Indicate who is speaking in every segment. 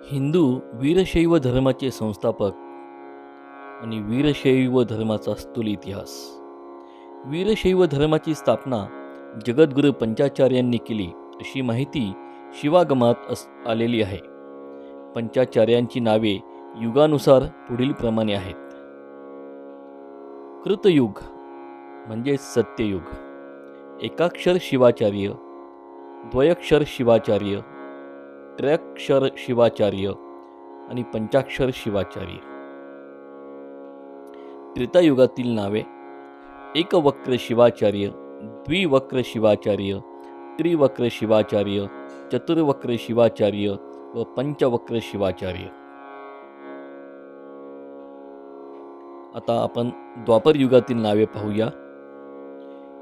Speaker 1: हिंदू वीरशैव धर्माचे संस्थापक आणि वीरशैव धर्माचा स्थूल इतिहास. वीरशैव धर्माची स्थापना जगद्गुरू पंचाचार्यांनी केली अशी माहिती शिवागमात आलेली आहे. पंचाचार्यांची नावे युगानुसार पुढील प्रमाणे आहेत. कृतयुग म्हणजे सत्ययुग, एकाक्षर शिवाचार्य, द्वयक्षर शिवाचार्य, त्रयक्षर शिवाचार्य आणि पंचाक्षर शिवाचार्य. त्रेतायुगातील नावे एकवक्र शिवाचार्य, द्विवक्र शिवाचार्य, त्रिवक्र शिवाचार्य, चतुर्वक्र शिवाचार्य व पंचवक्र शिवाचार्य. आता आपण द्वापर युगातील नावे पाहूया.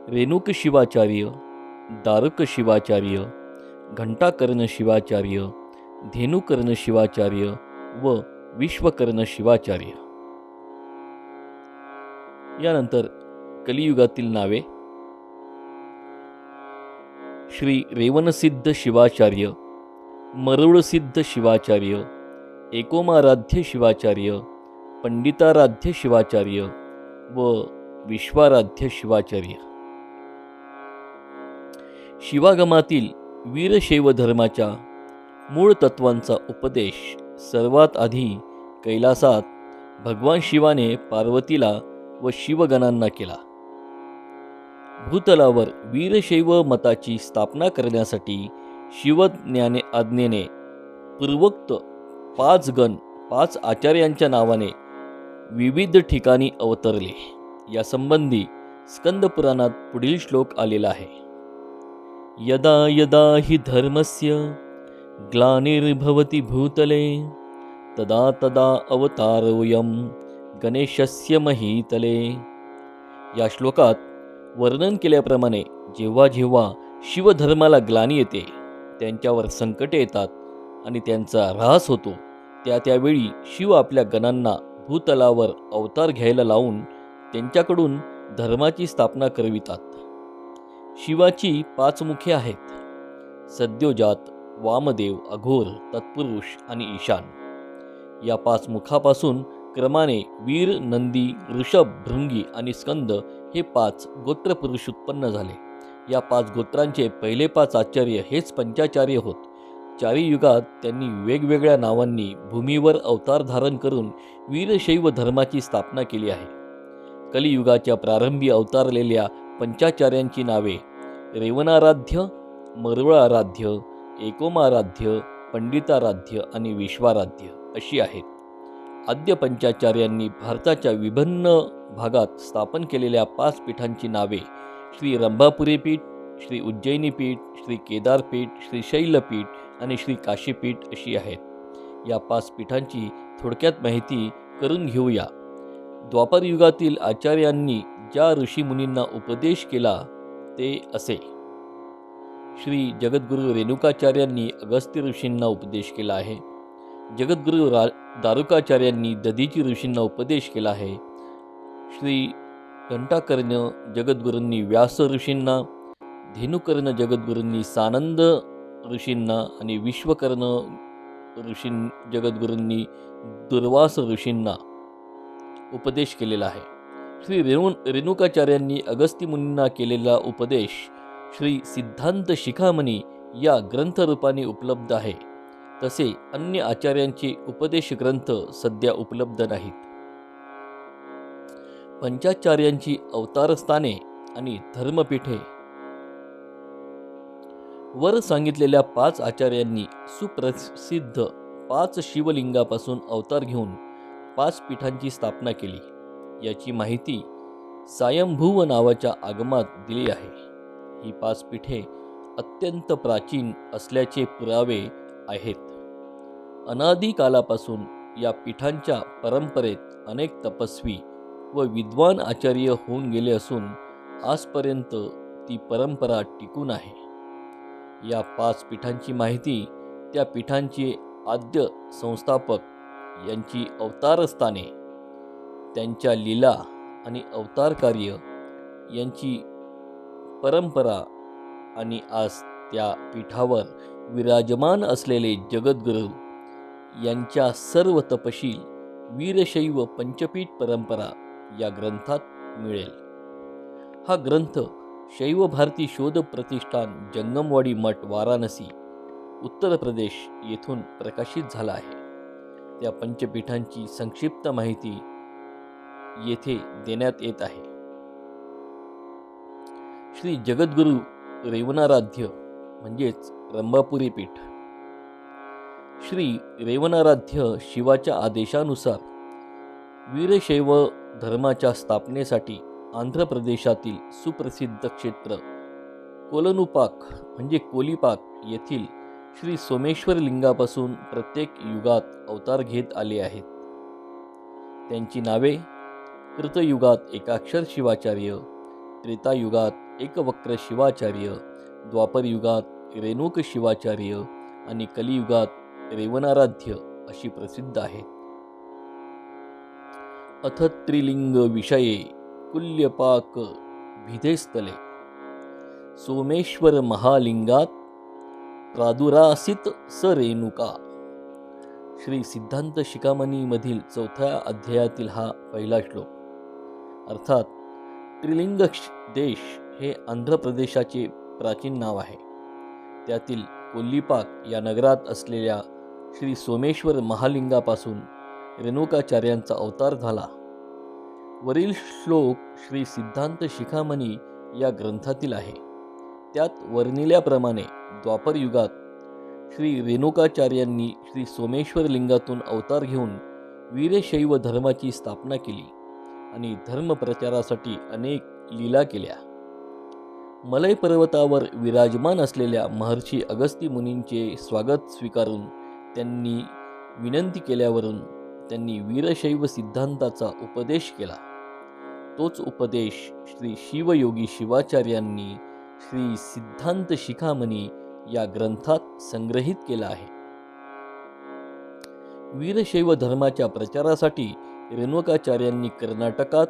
Speaker 1: रेणुक शिवाचार्य, दारुक शिवाचार्य, घंटाकर्ण शिवाचार्य, धेनुकर्ण शिवाचार्य व विश्वकर्ण शिवाचार्य. यानंतर कलियुगातील नावे श्री रेवणसिद्ध शिवाचार्य, मरुळसिद्ध शिवाचार्य, एकोमाराध्य शिवाचार्य, पंडिताराध्य शिवाचार्य व विश्वाराध्य शिवाचार्य. शिवागमातील वीरशैव धर्माच्या मूळ तत्वांचा उपदेश सर्वात आधी कैलासात भगवान शिवाने पार्वतीला व शिवगणांना केला. भूतलावर वीरशैव मताची स्थापना करण्यासाठी शिवज्ञाने आज्ञेने पूर्वोक्त 5 गण 5 आचार्यांच्या नावाने विविध ठिकाणी अवतरले. यासंबंधी स्कंद पुराणात पुढील श्लोक आलेला आहे. यदा यदा हि धर्मस्य ग्लानिर्भवति भूतले तदा तदा अवतारोऽयं गणेशस्य महीतले. या श्लोकात वर्णन केल्याप्रमाणे जेव्हा जेव्हा शिवधर्माला ग्लानी येते, त्यांच्यावर संकटे येतात आणि त्यांचा ऱ्हास होतो, त्यावेळी शिव आपल्या गणांना भूतलावर अवतार घ्यायला लावून त्यांच्याकडून धर्माची स्थापना करवितात. शिवाची 5 मुखे आहेत: सद्योजात, वामदेव, अघोर, तत्पुरुष आणि ईशान. या 5 मुखापासून क्रमाने वीर, नंदी, ऋषभ, भृंगी आणि स्कंद हे 5 गोत्रपुरुष उत्पन्न झाले. या 5 गोत्रांचे पहिले 5 आचार्य हेच पंचाचार्य होत. 4 युगात त्यांनी वेगवेगळ्या नावांनी भूमीवर अवतार धारण करून वीरशैव धर्माची स्थापना केली आहे. कलियुगाच्या प्रारंभी अवतारलेल्या पंचाचार्यांची नावे रेवणाराध्य, मरुळाराध्य, एकोमाराध्य, पंडिताराध्य आणि विश्वाराध्य अशी आहेत. आद्य पंचाचार्यांनी भारताच्या विभिन्न भागात स्थापन केलेल्या 5 पीठांची नावे श्री रंभापुरी पीठ, श्री उज्जैनी पीठ, श्री केदार पीठ, श्री शैलपीठ आणि श्री काशीपीठ अशी आहेत. या 5 पीठांची थोडक्यात माहिती करून घेऊया. द्वापर युगातील आचार्यांनी ज्या ऋषीमुनींना उपदेश केला ते असे. श्री जगद्गुरू रेणुकाचार्यांनी अगस्त्य ऋषींना उपदेश केला आहे. जगद्गुरू दारुकाचार्यांनी दधीची ऋषींना उपदेश केला आहे. श्री घंटाकर्ण जगद्गुरूंनी व्यास ऋषींना, धेनुकर्ण जगद्गुरूंनी सानंद ऋषींना आणि विश्वकर्ण जगद्गुरूंनी दुर्वास ऋषींना उपदेश केलेला आहे. श्री रेणुकाचार्यांनी अगस्त्य मुनींना केलेला उपदेश श्री सिद्धांत शिखामणी या ग्रंथरूपाने उपलब्ध आहे. तसे अन्य आचार्यांचे उपदेश ग्रंथ सध्या उपलब्ध नाहीत. पंचाचार्यांची अवतारस्थाने आणि धर्मपीठे. वर सांगितलेल्या 5 आचार्यांनी सुप्रसिद्ध 5 शिवलिंगापासून अवतार घेऊन 5 पीठांची स्थापना केली. याची माहिती सायंभुव नावाच्या आगमात दिली आहे. ही 5 पीठे अत्यंत प्राचीन असल्याचे पुरावे आहेत. अनादी कालापासून या पीठांच्या परंपरेत अनेक तपस्वी व विद्वान आचार्य होऊन गेले असून आजपर्यंत ती परंपरा टिकून आहे. या 5 पीठांची माहिती, त्या पीठांचे आद्य संस्थापक यांची अवतारस्थाने, त्यांच्या लीला आणि अवतार कार्य यांची परंपरा आणि आज त्या पीठावर विराजमान असलेले जगद्गुरू यांच्या सर्व तपशील वीरशैव पंचपीठ परंपरा या ग्रंथात मिळेल. हा ग्रंथ शैव भारती शोध प्रतिष्ठान जंगमवाडी मठ वाराणसी उत्तर प्रदेश येथून प्रकाशित झाला आहे. त्या पंचपीठांची संक्षिप्त माहिती येथे देण्यात येत आहे. श्री जगद्गुरु रेवणाराध्य म्हणजेच रंभापुरी पीठ. श्री रेवणाराध्य शिवाच्या आदेशानुसार वीरशैव धर्माच्या स्थापनेसाठी आंध्र प्रदेशातील सुप्रसिद्ध क्षेत्र कोलनुपाक म्हणजे कोलीपाक येथील श्री सोमेश्वर लिंगापासून प्रत्येक युगात अवतार घेत आले आहेत. त्यांची नावे कृतयुगात एकाक्षर शिवाचार्य, त्रेतायुगात एकवक्र शिवाचार्य, द्वापर युगात रेणुक शिवाचार्य आणि कलियुगात रेवणाराध्य अशी प्रसिद्ध आहेत. अथ त्रिलिंग विषये कुल्यपाक भिधेस्थले सोमेश्वर महालिंगात प्रादुरासित स रेणुका. श्री सिद्धांत शिखामणी मधील 4थ्या अध्यायातील हा पहिला श्लोक. अर्थात त्रिलिंग देश हे आंध्र प्रदेशाचे प्राचीन नाव आहे. त्यातील कोल्लीपाक या नगरात असलेल्या श्री सोमेश्वर महालिंगापासून रेणुकाचार्यांचा अवतार झाला. वरील श्लोक श्री सिद्धांत शिखामणी या ग्रंथातील आहे. त्यात वर्णिल्याप्रमाणे द्वापर युगात श्री रेणुकाचार्यांनी श्री सोमेश्वर लिंगातून अवतार घेऊन वीरशैव धर्माची स्थापना केली आणि धर्मप्रचारासाठी अनेक लीला केल्या. मलय पर्वतावर विराजमान असलेल्या महर्षी अगस्ती मुनींचे स्वागत स्वीकारून त्यांनी विनंती केल्यावरून त्यांनी वीरशैव सिद्धांताचा उपदेश केला. तोच उपदेश श्री शिवयोगी शिवाचार्यांनी श्री सिद्धांत शिखामणी या ग्रंथात संग्रहित केला आहे. वीरशैव धर्माच्या प्रचारासाठी रेणुकाचार्यांनी कर्नाटकात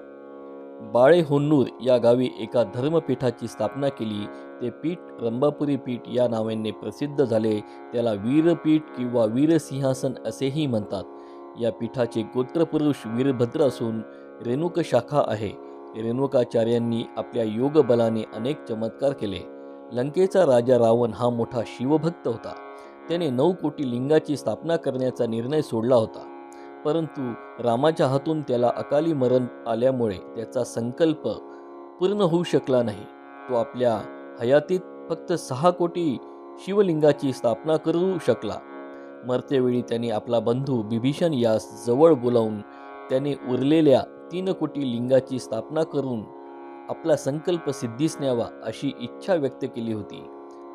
Speaker 1: बाळेहोन्नूर या गावी एका धर्मपीठाची स्थापना केली. ते पीठ रंभापुरी पीठ या नावाने प्रसिद्ध झाले. त्याला वीरपीठ किंवा वीरसिंहासन असेही म्हणतात. या पीठाचे गोत्रपुरुष वीरभद्र असून रेणुक शाखा आहे. रेणुकाचार्यांनी आपल्या योगबलाने अनेक चमत्कार केले. लंकेचा राजा रावण हा मोठा शिवभक्त होता. त्याने 9 कोटी लिंगाची स्थापना करण्याचा निर्णय सोडला होता. परंतु रामाच्या हातून त्याला अकाली मरण आल्यामुळे त्याचा संकल्प पूर्ण होऊ शकला नाही. तो आपल्या हयातीत फक्त 6 कोटी शिवलिंगाची स्थापना करू शकला. मरतेवेळी त्याने आपला बंधू बिभीषण यास जवळ बोलावून त्याने उरलेल्या 3 कोटी लिंगाची स्थापना करून आपला संकल्प सिद्धीस न्यावा अशी इच्छा व्यक्त केली होती.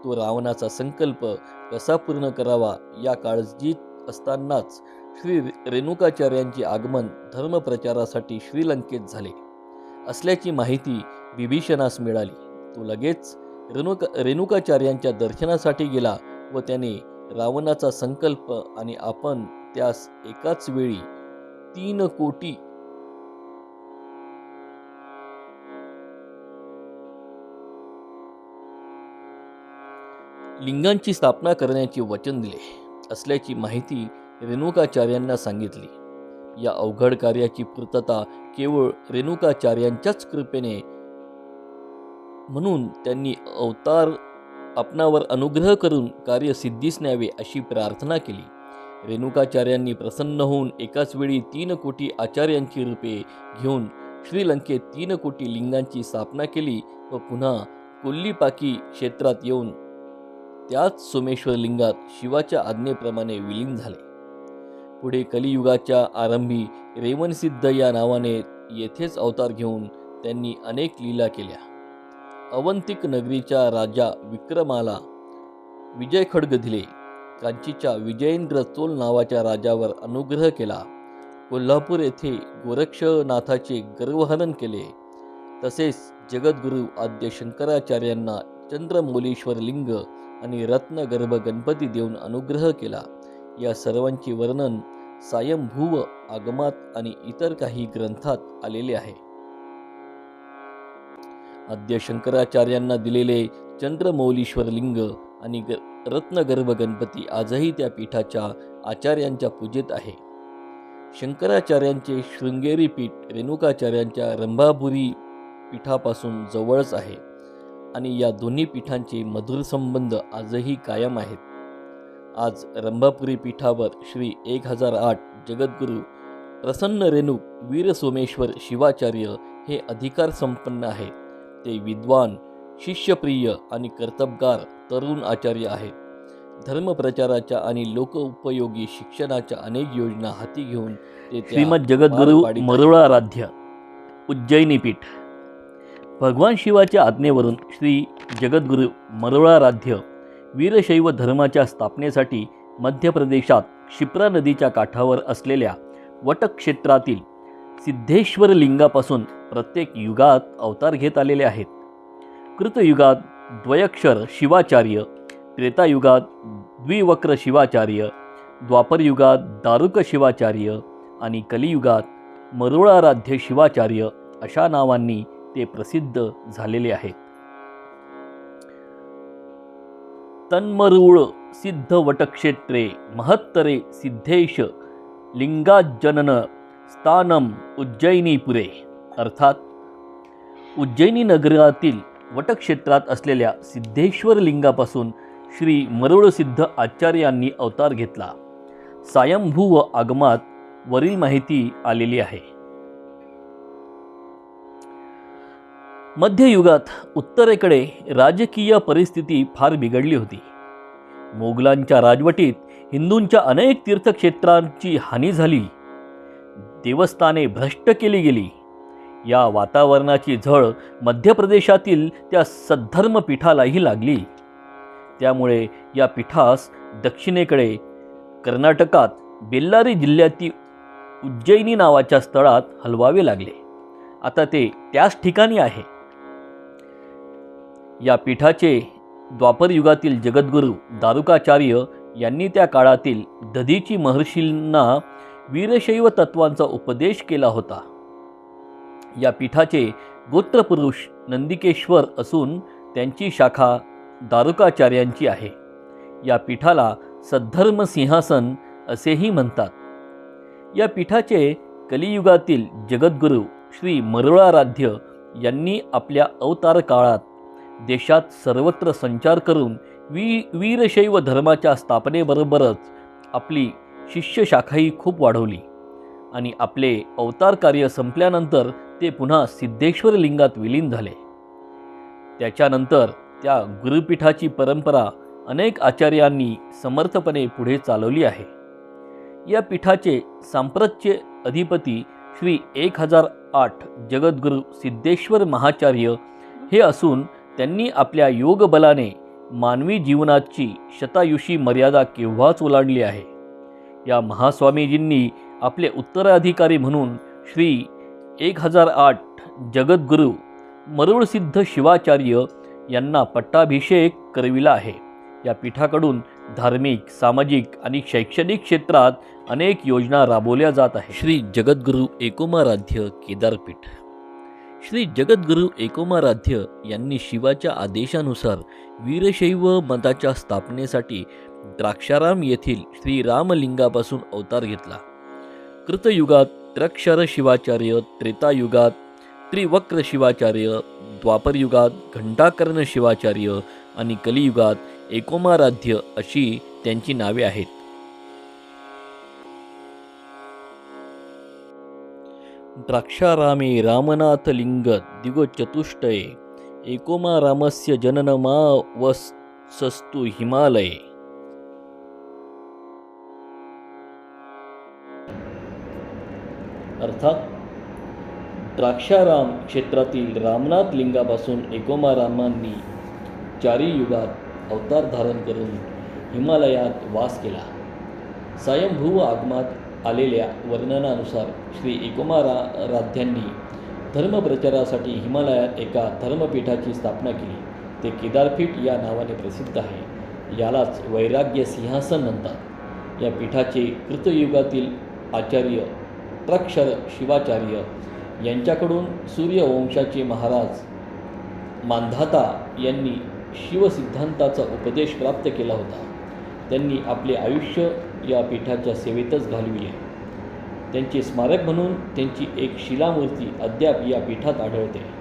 Speaker 1: तो रावणाचा संकल्प कसा पूर्ण करावा या काळजीत असतानाच श्री रेणुकाचार्यांचे आगमन धर्मप्रचारासाठी श्रीलंकेत झाले असल्याची माहिती बिभीषणास मिळाली. तो लगेच रेणुकाचार्यांच्या दर्शनासाठी गेला व त्याने रावणाचा संकल्प आणि आपण त्यास एकाच वेळी 3 कोटी लिंगांची स्थापना करण्याचे वचन दिले असल्याची माहिती रेणुकाचार्यांना सांगितली. या अवघड कार्याची पूर्तता केवळ रेणुकाचार्यांच्याच कृपेने म्हणून त्यांनी अवतार आपणावर अनुग्रह करून कार्य सिद्धीस न्यावे अशी प्रार्थना केली. रेणुकाचार्यांनी प्रसन्न होऊन एकाच वेळी 3 कोटी आचार्यांची रूपे घेऊन श्रीलंकेत 3 कोटी लिंगांची स्थापना केली व पुन्हा कोल्लीपाकी क्षेत्रात येऊन त्याच सोमेश्वर लिंगात शिवाच्या आज्ञेप्रमाणे विलीन झाले. पुढे कलियुगाच्या आरंभी रेवणसिद्ध या नावाने येथेच अवतार घेऊन त्यांनी अनेक लीला केल्या. अवंतिक नगरीच्या राजा विक्रमाला विजय खड्ग दिले. कांचीच्या विजयेंद्र चोल नावाच्या राजावर अनुग्रह केला. कोल्हापूर येथे गोरक्षनाथाचे गर्वहरण केले. तसेच जगद्गुरु आद्य शंकराचार्यांना चंद्रमौलीश्वर लिंग आणि रत्नगर्भ गणपती देऊन अनुग्रह केला. या सर्वांचे वर्णन सायंभुव आगमात आणि इतर काही ग्रंथात आलेले आहे. आद्य शंकराचार्यांना दिलेले चंद्रमौलीश्वर लिंग आणि रत्नगर्भ गणपती आजही त्या पीठाच्या आचार्यांच्या पूजेत आहे. शंकराचार्यांचे शृंगेरी पीठ रेणुकाचार्यांच्या रंभापुरी पीठापासून जवळच आहे आणि या दोन्ही पीठांचे मधुर संबंध आजही कायम आहेत. आज रंभापुरी पीठावर श्री 1008 जगद्गुरू प्रसन्न रेणुक वीर सोमेश्वर शिवाचार्य हे अधिकार संपन्न आहेत. ते विद्वान, शिष्यप्रिय आणि कर्तबगार तरुण आचार्य आहेत. धर्मप्रचाराच्या आणि लोकोपयोगी शिक्षणाच्या अनेक योजना हाती घेऊन ते
Speaker 2: श्रीमद जगद्गुरू मरुळाराध्य उज्जैनी पीठ. भगवान शिवाच्या आज्ञेवरून श्री जगद्गुरू मरुळाराध्य वीरशैव धर्माच्या स्थापनेसाठी मध्य प्रदेशात क्षिप्रा नदीच्या काठावर असलेल्या वटक्षेत्रातील सिद्धेश्वर लिंगापासून प्रत्येक युगात अवतार घेत आलेले आहेत. कृतयुगात द्वयक्षर शिवाचार्य, त्रेतायुगात द्विवक्र शिवाचार्य, द्वापरयुगात दारुक शिवाचार्य आणि कलियुगात मरुळाराध्य शिवाचार्य अशा नावांनी ते प्रसिद्ध झालेले आहेत. तन्मरुळ सिद्ध वटक्षेत्रे महत्तरे सिद्धेश लिंगाजनन स्थानम उज्जैनीपुरे. अर्थात उज्जैनी नगरातील वटक्षेत्रात असलेल्या सिद्धेश्वर लिंगापासून श्री मरुळ सिद्ध आचार्यांनी अवतार घेतला. सायंभू व आगमात वरील माहिती आलेली आहे. मध्ययुगात उत्तरेकडे राजकीय परिस्थिती फार बिघडली होती. मोगलांच्या राजवटीत हिंदूंच्या अनेक तीर्थक्षेत्रांची हानी झाली. देवस्थाने भ्रष्ट केली गेली. या वातावरणाची झळ मध्य प्रदेशातील त्या सद्धर्म पीठालाही लागली. त्यामुळे या पीठास दक्षिणेकडे कर्नाटकात बेल्लारी जिल्ह्यातील उज्जैनी नावाच्या स्थळात हलवावे लागले. आता ते त्याच ठिकाणी आहे. या पीठाचे द्वापर युगातील जगद्गुरू दारुकाचार्य यांनी त्या काळातील दधीची महर्षींना वीरशैव तत्वांचा उपदेश केला होता. या पीठाचे गोत्रपुरुष नंदिकेश्वर असून त्यांची शाखा दारुकाचार्यांची आहे. या पीठाला सद्धर्म सिंहासन असेही म्हणतात. या पीठाचे कलियुगातील जगद्गुरू श्री मरुळाराध्य यांनी आपल्या अवतार काळात देशात सर्वत्र संचार करून वीरशैव धर्माच्या स्थापनेबरोबरच आपली शिष्य शाखाही खूप वाढवली आणि आपले अवतार कार्य संपल्यानंतर ते पुन्हा सिद्धेश्वर लिंगात विलीन झाले. त्याच्यानंतर त्या गुरुपीठाची परंपरा अनेक आचार्यांनी समर्थपणे पुढे चालवली आहे. या पीठाचे सांप्रतचे अधिपती श्री 1008 जगद्गुरू सिद्धेश्वर महाचार्य हे असून त्यांनी आपल्या योगबलाने मानवी जीवनाची शतायुषी मर्यादा केव्हाच ओलांडली आहे. या महास्वामीजींनी आपले उत्तराधिकारी म्हणून श्री 1008 जगद्गुरू मरुळसिद्ध शिवाचार्य यांना पट्टाभिषेक करविला आहे. या पीठाकडून धार्मिक, सामाजिक आणि शैक्षणिक क्षेत्रात अनेक योजना राबवल्या जात आहेत.
Speaker 1: श्री जगद्गुरू एकोमाराध्य केदारपीठ. श्री जगद्गुरू एकोमाराध्य यांनी शिवाच्या आदेशानुसार वीरशैव मताच्या स्थापनेसाठी द्राक्षाराम येथील श्री रामलिंगापासून अवतार घेतला. कृतयुगात त्र्यक्षर शिवाचार्य, त्रेतायुगात त्रिवक्र शिवाचार्य, द्वापरयुगात घंटाकर्ण शिवाचार्य आणि कलियुगात एकोमाराध्य अशी त्यांची नावे आहेत. द्राक्षारामे रामनाथलिंग दिगोचतुष्टये एकोमारामस्य जननमावसस्तु हिमालये. अर्थात द्राक्षाराम क्षेत्रातील रामनाथ लिंगापासून एकोमारामांनी 4 युगात अवतार धारण करून हिमालयात वास केला. स्वयंभू आगमात आलेल्या वर्णनानुसार श्री एकोमाराध्यांनी धर्मप्रचारासाठी हिमालयात एका धर्मपीठाची स्थापना केली. ते केदारपीठ या नावाने प्रसिद्ध आहे. यालाच वैराग्य सिंहासन म्हणतात. या पीठाचे कृतयुगातील आचार्य त्र्यक्षर शिवाचार्य यांच्याकडून सूर्यवंशाचे महाराज मांधाता यांनी शिवसिद्धांताचा उपदेश प्राप्त केला होता. त्यांनी आपले आयुष्य या पीठाच्या सेवेतच घालविले. त्यांचे स्मारक म्हणून त्यांची एक शिलामूर्ती अद्याप या पीठात आढळते.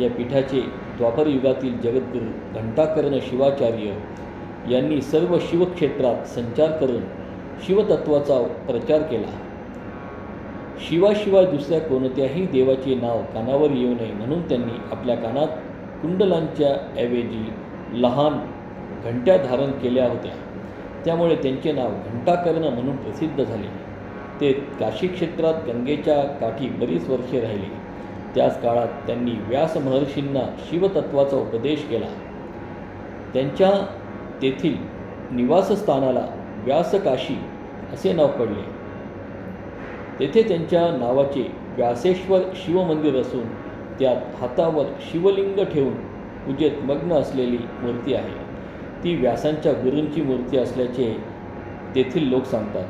Speaker 1: या पीठाचे द्वापर युगातील जगद्गुरू घंटाकर्ण शिवाचार्य यांनी सर्व शिवक्षेत्रात संचार करून शिवतत्वाचा प्रचार केला. शिवाशिवाय दुसऱ्या कोणत्याही देवाचे नाव कानावर येऊ नये म्हणून त्यांनी आपल्या कानात कुंडलांच्या ऐवजी लहान घंट्या धारण केल्या होत्या. त्यामुळे त्यांचे नाव घंटाकर्ण म्हणून प्रसिद्ध झाले. ते काशी क्षेत्रात गंगेच्या काठी बरीच वर्षे राहिले. त्याच काळात त्यांनी व्यास महर्षींना शिवतत्वाचा उपदेश केला. त्यांच्या तेथील निवासस्थानाला व्यासकाशी असे नाव पडले. तेथे त्यांच्या नावाचे व्यासेश्वर शिवमंदिर असून त्यात हातावर शिवलिंग ठेवून पूजेत मग्न असलेली मूर्ती आहे. ती व्यासांच्या गुरूंची मूर्ती असल्याचे तेथील लोक सांगतात.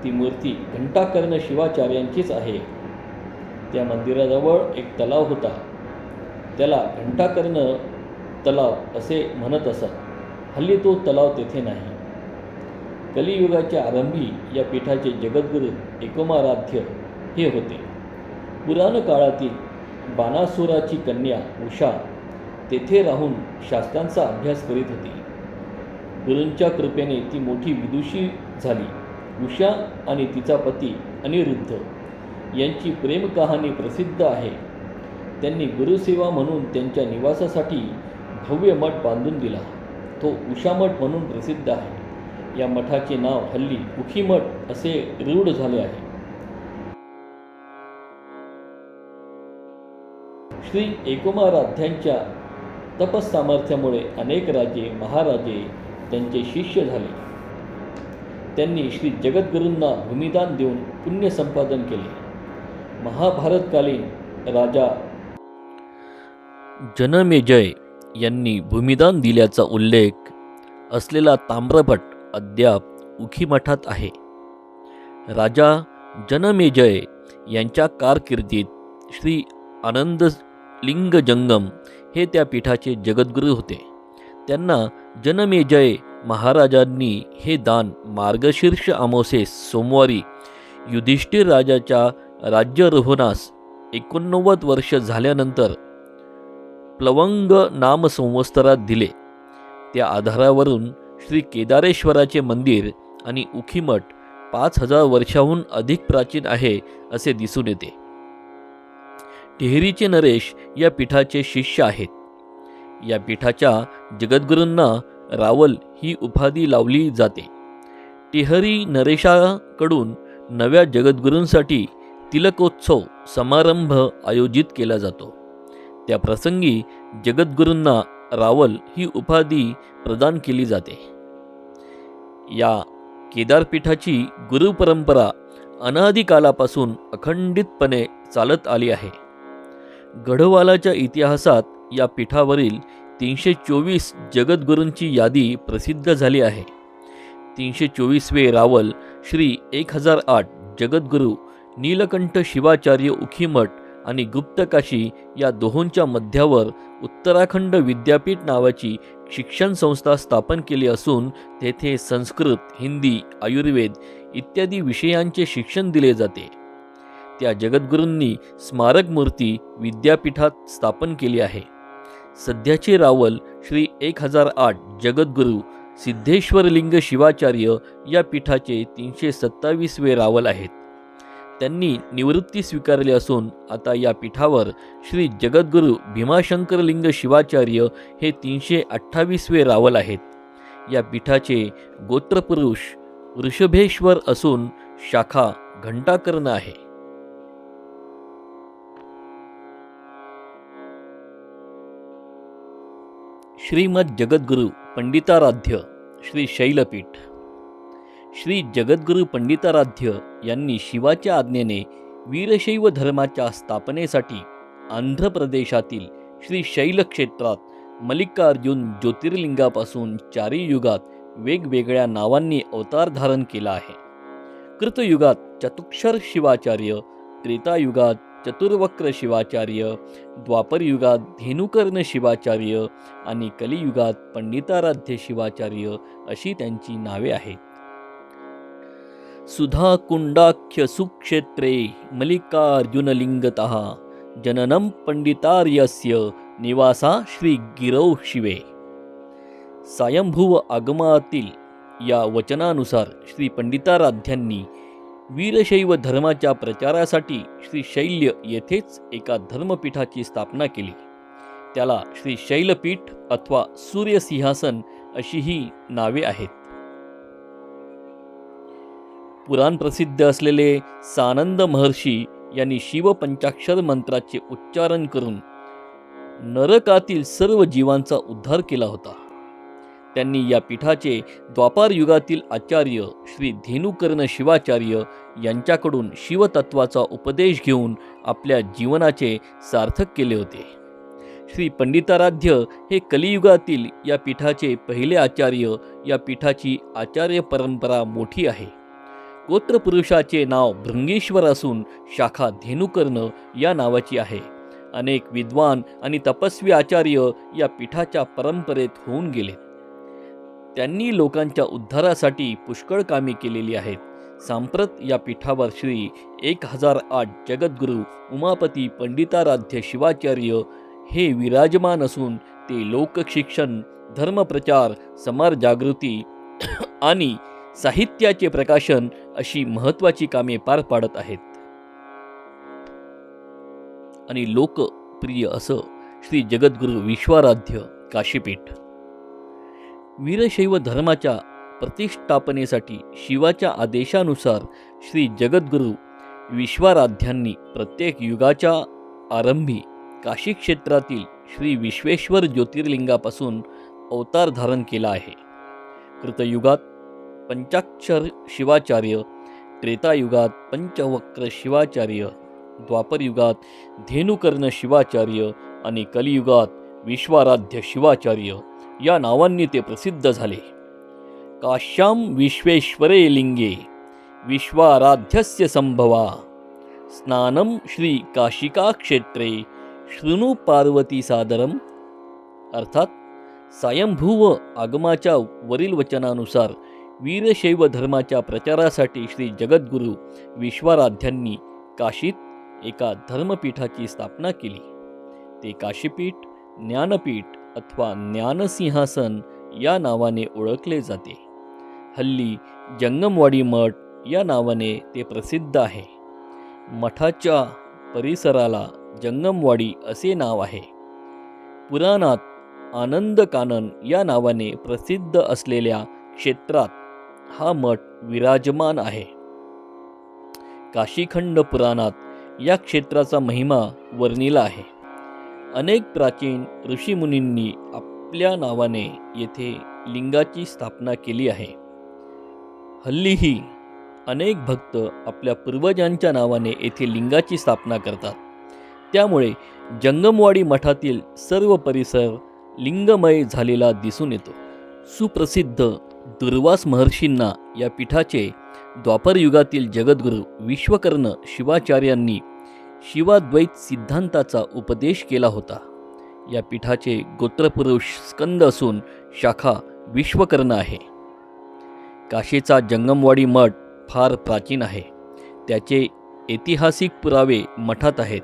Speaker 1: ती मूर्ती घंटाकर्ण शिवाचार्यांचीच आहे. त्या मंदिराजवळ एक तलाव होता. त्याला घंटाकर्ण तलाव असे म्हणत असत. हल्ली तो तलाव तेथे नाही. कलियुगाच्या आरंभी या पीठाचे जगद्गुरू एकोमाराध्य हे होते. पुराण काळातील बाणासुराची कन्या उषा तेथे राहून शास्त्रांचा अभ्यास करीत होती. गुरूंच्या कृपेने ती मोठी विदुषी झाली. उषा आणि तिचा पती अनिरुद्ध यांची प्रेम कहाणी प्रसिद्ध आहे. त्यांनी गुरुसेवा म्हणून त्यांच्या निवासासाठी भव्य मठ बांधून दिला. तो उषामठ म्हणून प्रसिद्ध आहे. या मठाचे नाव हल्ली उखीमठ असे रूढ झाले आहे. श्री एकोमाराध्यांच्या तपस्सामर्थ्यामुळे अनेक राजे महाराजे त्यांचे शिष्य झाले. त्यांनी श्री जगद्गुरूंना भूमिदान देऊन पुण्य संपादन केले. महाभारतकालीन राजा
Speaker 2: जनमेजय यांनी भूमिदान दिल्याचा उल्लेख असलेला ताम्रपट अद्याप उखीमठात आहे. राजा जनमेजय यांच्या कारकिर्दीत श्री आनंदलिंग जंगम हे त्या पीठाचे जगद्गुरू होते. त्यांना जनमेजय महाराजांनी हे दान मार्गशीर्ष अमावस्येस सोमवारी युधिष्ठिर राजाच्या राज्यारोहणास 89 वर्ष झाल्यानंतर प्लवंग नाम संवत्सरात दिले. त्या आधारावरून श्री केदारेश्वराचे मंदिर आणि उखीमठ 5000 वर्षाहून अधिक प्राचीन आहे असे दिसून येते. टिहरीचे नरेश या पीठाचे शिष्य आहेत. या पीठाच्या जगद्गुरूंना रावल ही उपाधी लावली जाते. टिहरी नरेशाकडून नव्या जगद्गुरूंसाठी तिलकोत्सव समारंभ आयोजित केला जातो. त्या प्रसंगी जगद्गुरूंना रावल ही उपाधी प्रदान केली जाते. या केदारपीठाची गुरुपरंपरा अनादिकालापासून अखंडितपणे चालत आली आहे. गढवालाच्या इतिहासात या पीठावरील 324 जगद्गुरूंची यादी प्रसिद्ध झाली आहे. 324वे रावल श्री 1008 जगद्गुरू नीलकंठ शिवाचार्य उखीमठ आणि गुप्तकाशी या दोहोंच्या मध्यावर उत्तराखंड विद्यापीठ नावाची शिक्षण संस्था स्थापन केली असून तेथे संस्कृत, हिंदी, आयुर्वेद इत्यादी विषयांचे शिक्षण दिले जाते. त्या जगद्गुरूंनी स्मारक मूर्ती विद्यापीठात स्थापन केली आहे. सध्याचे रावल श्री 1008 जगद्गुरू सिद्धेश्वरलिंग शिवाचार्य या पीठाचे 327वे रावल आहेत. त्यांनी निवृत्ती स्वीकारली असून आता या पीठावर श्री जगद्गुरू भीमाशंकरलिंग शिवाचार्य हे 328वे रावल आहेत. या पीठाचे गोत्रपुरुष ऋषभेश्वर असून शाखा घंटाकर्ण आहे. श्रीमद जगद्गुरू पंडिताराध्य श्री शैलपीठ. श्री जगद्गुरू पंडिताराध्य यांनी शिवाच्या आज्ञेने वीरशैव धर्माच्या स्थापनेसाठी आंध्र प्रदेशातील श्री शैल क्षेत्रात मल्लिकार्जुन ज्योतिर्लिंगापासून 4 युगात वेगवेगळ्या नावांनी अवतार धारण केला आहे. कृतयुगात चतुक्षर शिवाचार्य, त्रेतायुगात चतुर्वक्र शिवाचार्य, द्वापर युगात धेनुकर्ण शिवाचार्य आणि कलियुगात पंडिताराध्य शिवाचार्य अशी त्यांची नावे आहेत. सुधा कुंडाख्य सुक्षेत्रे मल्लिकार्जुनलिंगतः जननं पंडितार्यस्य निवासा श्री गिरौ शिवे. स्वयंभुव आगमातील या वचनानुसार श्री पंडिताराध्यांनी वीरशैव धर्माच्या प्रचारासाठी श्री शैल्य येथेच एका धर्मपीठाची स्थापना केली. त्याला श्री शैलपीठ अथवा सूर्यसिंहासन अशीही नावे आहेत. पुराण प्रसिद्ध असलेले सानंद महर्षी यांनी शिव पंचाक्षर मंत्राचे उच्चारण करून नरकातील सर्व जीवांचा उद्धार केला होता. त्यांनी या पीठाचे द्वापार युगातील आचार्य श्री धेनुकर्ण शिवाचार्य यांच्याकडून शिवतत्वाचा उपदेश घेऊन आपल्या जीवनाचे सार्थक केले होते. श्री पंडिताराध्य हे कलियुगातील या पीठाचे पहिले आचार्य. या पीठाची आचार्य परंपरा मोठी आहे. गोत्रपुरुषाचे नाव भृंगेश्वर असून शाखा धेनुकर्ण या नावाची आहे. अनेक विद्वान आणि तपस्वी आचार्य या पीठाच्या परंपरेत होऊन गेले. त्यांनी लोकांच्या उद्धारासाठी पुष्कळ कामे केलेली आहेत. सांप्रत या पीठावर श्री 1008 जगद्गुरू उमापती पंडिताराध्य शिवाचार्य हे विराजमान असून ते लोकशिक्षण, धर्मप्रचार, समाज जागृती आणि साहित्याचे प्रकाशन अशी महत्त्वाची कामे पार पाडत आहेत. आणि लोकप्रिय असं श्री जगद्गुरू विश्वाराध्य काशीपीठ. वीरशैव धर्माच्या प्रतिष्ठापनेसाठी शिवाच्या आदेशानुसार श्री जगद्गुरू विश्वाराध्यांनी प्रत्येक युगाच्या आरंभी काशी क्षेत्रातील श्री विश्वेश्वर ज्योतिर्लिंगापासून अवतार धारण केला आहे. कृतयुगात पंचाक्षर शिवाचार्य, त्रेतायुगात पंचवक्र शिवाचार्य, द्वापरयुगात धेनुकर्ण शिवाचार्य आणि कलियुगात विश्वाराध्य शिवाचार्य या नावांनी ते प्रसिद्ध झाले. काश्याम विश्वेश्वरे लिंगे विश्वाराध्यस्य संभवा स्नानम श्री काशिका क्षेत्रे शृणु पार्वती सादरम. अर्थात स्वयंभुव आगमाच्या वरील वचनानुसार वीरशैव धर्माच्या प्रचारासाठी श्री जगद्गुरू विश्वाराध्यांनी काशीत एका धर्मपीठाची स्थापना केली. ते काशीपीठ, ज्ञानपीठ अथवा ज्ञानसिंहासन या नावाने ओळखले जाते. हल्ली जंगमवाडी मठ या नावाने ते प्रसिद्ध आहे. मठाच्या परिसराला जंगमवाडी असे नाव आहे. पुराणात आनंद कानन या नावाने प्रसिद्ध असलेल्या क्षेत्रात हा मठ विराजमान आहे. काशीखंड पुराणात या क्षेत्राचा महिमा वर्णिला आहे. अनेक प्राचीन ऋषीमुनींनी आपल्या नावाने येथे लिंगाची स्थापना केली आहे. हल्लीही अनेक भक्त आपल्या पूर्वजांच्या नावाने येथे लिंगाची स्थापना करतात. त्यामुळे जंगमवाडी मठातील सर्व परिसर लिंगमय झालेला दिसून येतो. सुप्रसिद्ध दुर्वास महर्षींना या पीठाचे द्वापर युगातील जगद्गुरू विश्वकर्ण शिवाचार्यांनी शिवाद्वैत सिद्धांताचा उपदेश केला होता. या पीठाचे गोत्रपुरुष स्कंद असून शाखा विश्वकर्ण आहे. काशीचा जंगमवाडी मठ फार प्राचीन आहे. त्याचे ऐतिहासिक पुरावे मठात आहेत.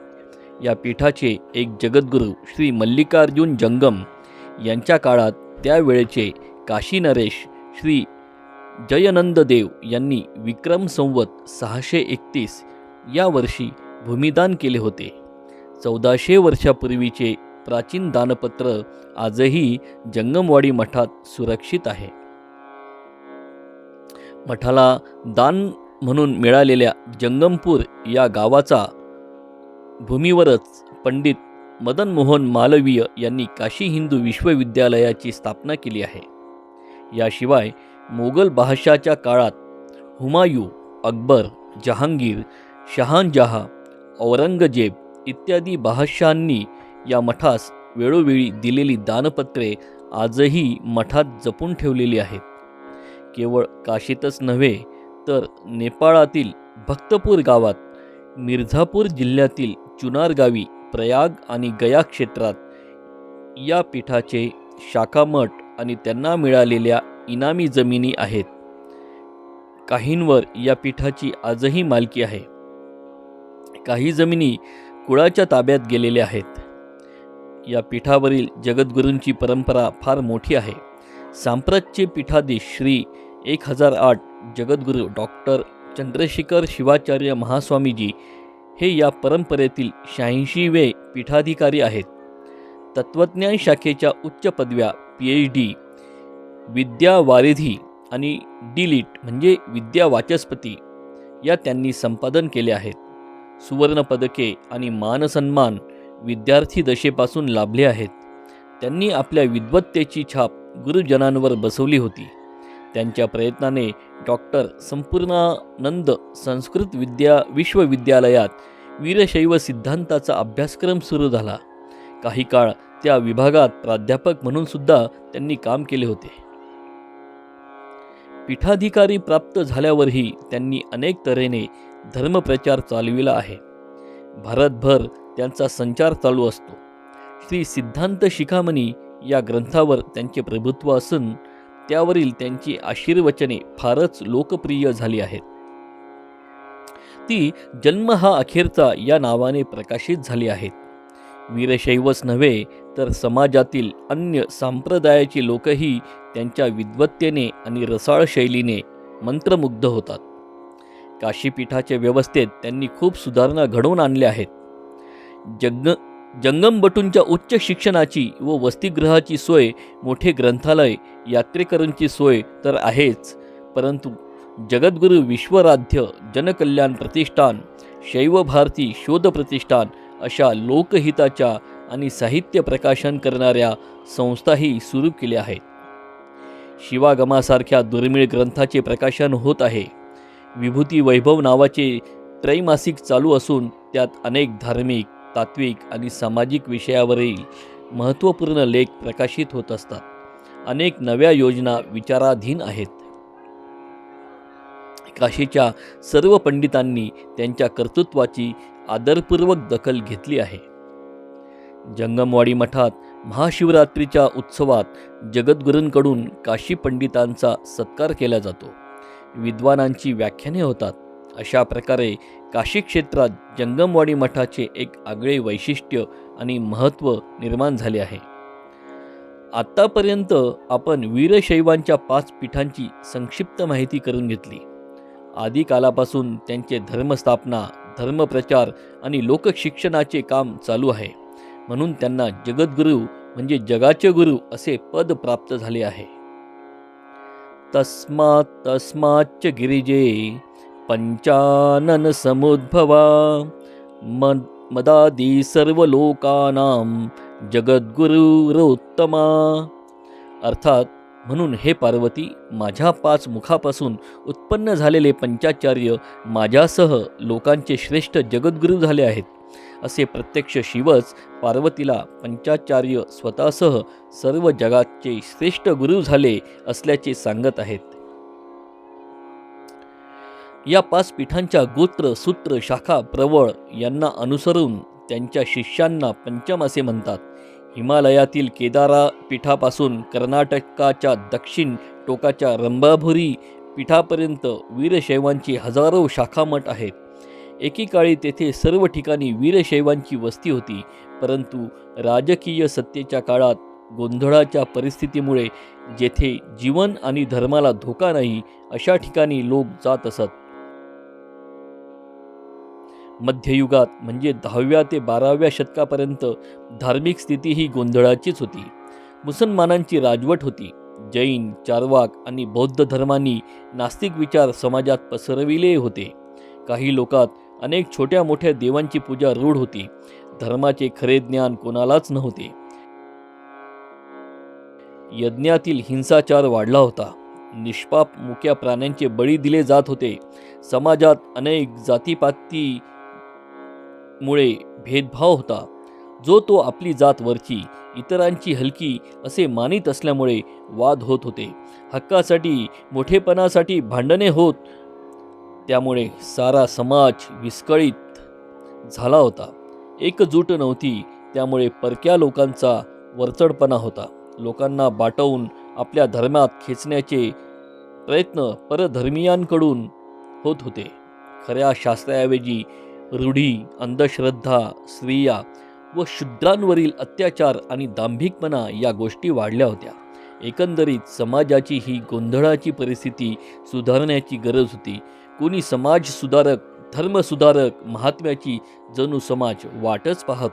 Speaker 2: या पीठाचे एक जगद्गुरू श्री मल्लिकार्जुन जंगम यांच्या काळात त्यावेळेचे काशी नरेश श्री जयनंददेव यांनी विक्रम संवत 631 या वर्षी भूमिदान केले होते. 1400 वर्षापूर्वीचे प्राचीन दानपत्र आजही जंगमवाडी मठात सुरक्षित आहे. मठाला दान म्हणून मिळालेल्या जंगमपूर या गावाचा भूमीवरच पंडित मदन मोहन मालवीय यांनी काशी हिंदू विश्वविद्यालयाची स्थापना केली आहे. याशिवाय मोगल बादशाहच्या काळात हुमायूं, अकबर, जहांगीर, शहानजहा, औरंगजेब इत्यादी बादशहांनी या मठास वेळोवेळी दिलेली दानपत्रे आजही मठात जपून ठेवलेली आहेत. केवळ काशीतच नव्हे तर नेपाळातील भक्तपूर गावात, मिर्झापूर जिल्ह्यातील चुनार गावी प्रयाग आणि गया क्षेत्रात या पीठाचे शाखामठ आणि त्यांना मिळालेल्या इनामी जमिनी आहेत. काहींवर या पीठाची आजही मालकी आहे. काही जमिनी कुळाच्या ताब्यात गेलेल्या आहेत. या पीठावरील जगद्गुरूंची परंपरा फार मोठी आहे. सांप्रतचे पीठाधीश श्री 1008 जगद्गुरू डॉक्टर चंद्रशेखर शिवाचार्य महास्वामीजी हे या परंपरेतील 86वे पीठाधिकारी आहेत. तत्वज्ञान शाखेच्या उच्च पदव्या PhD, विद्यावारिधी आणि D.Litt म्हणजे विद्या वाचस्पती या त्यांनी संपादन केले आहेत. सुवर्ण पदके आणि मानसन्मान विद्यार्थी दशेपासून लाभले आहेत. त्यांनी आपल्या विद्वत्तेची छाप गुरुजनांवर बसवली होती. त्यांच्या प्रयत्नाने डॉक्टर संपूर्णानंद संस्कृत विश्वविद्यालयात वीरशैव सिद्धांताचा अभ्यासक्रम सुरू झाला. काही काळ त्या विभागात प्राध्यापक म्हणून सुद्धा त्यांनी काम केले होते. पीठाधिकारी प्राप्त झाल्यावरही त्यांनी अनेक तऱ्हेने धर्मप्रचार चालविला आहे. भारतभर त्यांचा संचार चालू असतो. श्री सिद्धांत शिखामणी या ग्रंथावर त्यांचे प्रभुत्व असून त्यावरील त्यांची आशीर्वचने फारच लोकप्रिय झाली आहेत. ती जन्म हा अखेरचा या नावाने प्रकाशित झाली आहेत. वीरशैवच नव्हे तर समाजातील अन्य संप्रदायाची लोकही त्यांच्या विद्वत्तेने आणि रसाळ शैलीने मंत्रमुग्ध होतात. काशीपीठाच्या व्यवस्थेत त्यांनी खूप सुधारणा घडवून आणल्या आहेत. जंगमबटूंच्या उच्च शिक्षणाची व वसतिगृहाची सोय, मोठे ग्रंथालय, यात्रेकरूंची सोय तर आहेच, परंतु जगद्गुरू विश्वराध्य जनकल्याण प्रतिष्ठान, शैव भारती शोध प्रतिष्ठान अशा लोकहिताच्या आणि साहित्य प्रकाशन करणाऱ्या संस्थाही सुरू केल्या आहेत. शिवागमासारख्या दुर्मिळ ग्रंथाचे प्रकाशन होत आहे. विभूती वैभव नावाचे त्रैमासिक चालू असून त्यात अनेक धार्मिक, तात्विक आणि सामाजिक विषयावरील महत्त्वपूर्ण लेख प्रकाशित होत असतात. अनेक नव्या योजना विचाराधीन आहेत. काशीच्या सर्व पंडितांनी त्यांच्या कर्तृत्वाची आदरपूर्वक दखल घेतली आहे. जंगमवाडी मठात महाशिवरात्रीच्या उत्सवात जगद्गुरूंकडून काशी पंडितांचा सत्कार केला जातो. विद्वानांची व्याख्याने होतात. अशा प्रकारे काशी क्षेत्रात जंगमवाडी मठाचे एक आगळे वैशिष्ट्य आणि महत्त्व निर्माण झाले आहे. आत्तापर्यंत आपण वीरशैवांच्या 5 पीठांची संक्षिप्त माहिती करून घेतली. आदिकालापासून त्यांचे धर्मस्थापना, धर्मप्रचार आणि लोकशिक्षणाचे काम चालू आहे. म्हणून त्यांना जगद्गुरू म्हणजे जगाचे गुरु असे पद प्राप्त झाले आहे. तस्माच्च गिरिजे पंचानन समुद्भवा मदादी सर्व लोकानां जगद्गुरुरोत्तमा. अर्थात म्हणून हे पार्वती, माझ्या 5 मुखापासून उत्पन्न झालेले पंचाचार्य माझ्यासह लोकांचे श्रेष्ठ जगद्गुरू झाले आहेत. असे प्रत्यक्ष शिवच पार्वतीला पंचाचार्य स्वतःसह सर्व जगाचे श्रेष्ठ गुरु झाले असल्याचे सांगत आहेत. या 5 पीठांच्या गोत्र, सूत्र, शाखा, प्रवळ यांना अनुसरून त्यांच्या शिष्यांना पंचम असे म्हणतात. हिमालयातील केदारा पीठापासून कर्नाटकाच्या दक्षिण टोकाच्या रंभापुरी पीठापर्यंत वीरशैवांची हजारो शाखामठ आहेत. एकेकाळी तेथे सर्व ठिकाणी वीरशैवांची वस्ती होती, परंतु राजकीय सत्तेच्या काळात गोंधळाच्या परिस्थितीमुळे जेथे जीवन आणि धर्माला धोका नाही अशा ठिकाणी लोक जात असत. मध्ययुगात म्हणजे 10व्या ते 12व्या शतकापर्यंत धार्मिक स्थिती ही गोंधळाचीच होती. मुसलमानांची राजवट होती. जैन, चार्वाक आणि बौद्ध धर्मांनी नास्तिक विचार समाजात पसरविले होते. काही लोकात अनेक छोट्या मोठ्या देवांची पूजा रूढ होती. धर्माचे खरे ज्ञान कोणालाच नव्हते. यज्ञातील हिंसाचार वाढला होता. निष्पाप मुक्या प्राण्यांचे बळी दिले जात होते. समाजात अनेक जातीपातीमुळे भेदभाव होता. जो तो आपली जात वरची, इतरांची हलकी असे मानित असल्यामुळे वाद होत होते. हक्कासाठी, मोठेपणासाठी भांडणे होत. त्यामुळे सारा समाज विस्कळीत झाला होता. एकजूट नव्हती, त्यामुळे परक्या लोकांचा वरचढपणा होता. लोकांना बाटवून आपल्या धर्मात खेचण्याचे प्रयत्न परधर्मीयांकडून होत होते. खऱ्या शास्त्राऐवजी रूढी, अंधश्रद्धा, स्त्रिया व शूद्रांवरील अत्याचार आणि दांभिकपणा या गोष्टी वाढल्या होत्या. एकंदरीत समाजाची ही गोंधळाची परिस्थिती सुधारण्याची गरज होती. कोणी समाजसुधारक, धर्मसुधारक, महात्म्याची जणू समाज वाटच पाहत